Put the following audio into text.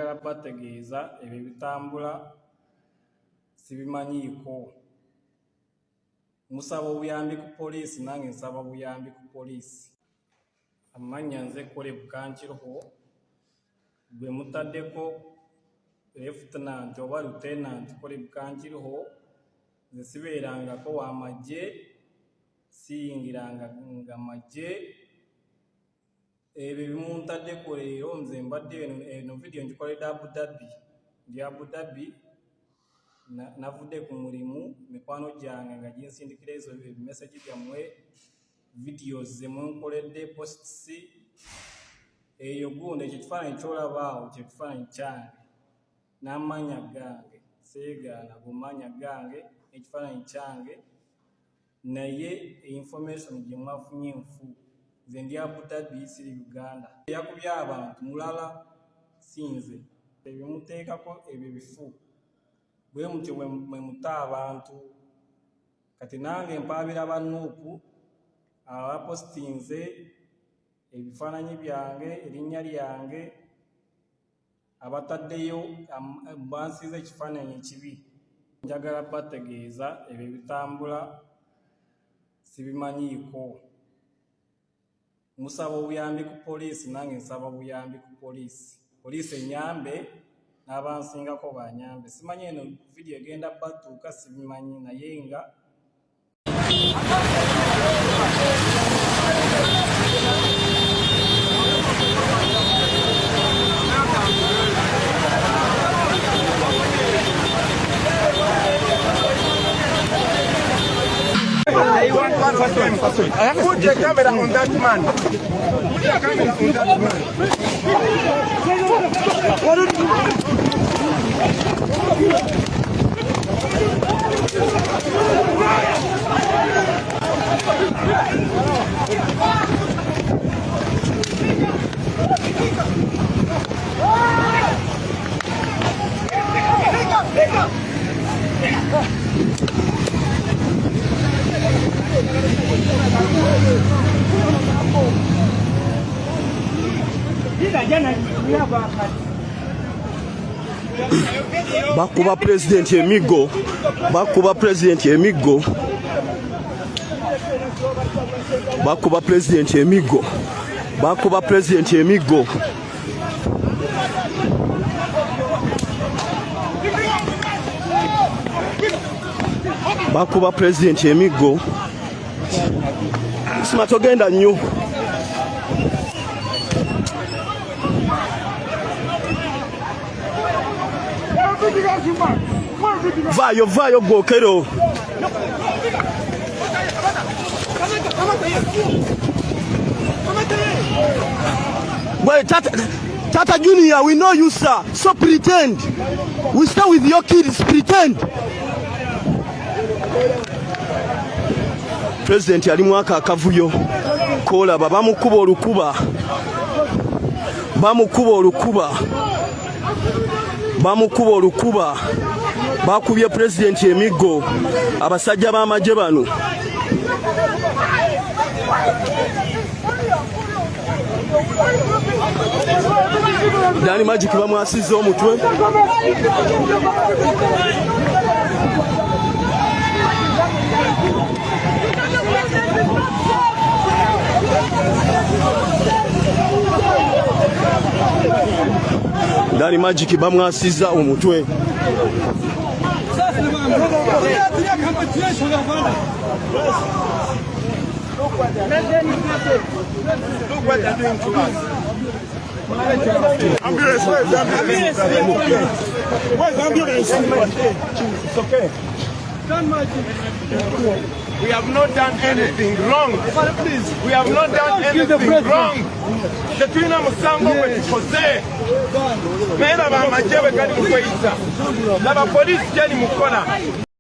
njagala bategeeza ebyo bitambula sibimanyiiko. Musaba obuyambi ku poliisi, nange nsaba obuyambi ku poliisi. Amannya nze Kole Bukankiroho, gwe mutaddeko Lieutenant oba Lieutenant Kole Bukankiroho. Nze sibeerangako w'amagye, siyingiranga nga magye. Ebyo bimuntaddeko leero, nze mbadde eno vidiyo ngikoledde Abu Dhabi. Ndi Abu Dhabi, navudde ku mulimu, mikwano gyange nga ginsindikira ezo ebimesagi byammwe, videos ze munkoledde, posts eyo gundi. Ekyo kifaananyi ky'olabaawo kye kifaananyi kyange n'amanya gange, seegaana ku manya gange ekifaananyi kyange, naye information gye mwafunye nfu. Nze ndi Abu Dhabi, siri Uganda. Yakubye abantu mulala sinze. Ebyo muteekako ebyo bifu, bwe mutyo mwe muta abantu. Kati nange mpaabira bannuupu abapostinze ebifaananyi byange, erinnya lyange, abataddeyo bansiiza ekifaananyi ekibi. Njagala bategeeza ebyo bitambula sibimanyiiko. Musaba obuyambi ku poliisi, nange nsaba obuyambi ku poliisi. Poliisi enyambe n'abansingako banyambe. Simanyi eno vidiyo egenda batuuka, sibimanyi, naye nga Put the camera on that man. Put the camera on that man. Bakuba president emigo, bakuba president emigo, bakuba president emigo, bakuba president emigo. Bakuba president emigo. Simatogenda nnyo. Vayo, vayo, Gokero. Well, Tata Junior, we know you, sir. So pretend. We stay with your kids, pretend. President yali mwaka akavuyo. Kola bamukuba olukuba. Bamukuba olukuba. Bamukuba olukuba. Bakubye president emigo. Abasajja b'amagye bano. Dani Magic bamwasiza omutwe. Dani Magic bamwasiza omutwe. Look what they're doing to us. Ambulance, where's the ambulance? Where's the ambulance? It's okay. We have not done anything wrong. We have not done anything wrong. The twin of Musango with Jose. Men of our Majave got in the police, Jenny Mukona.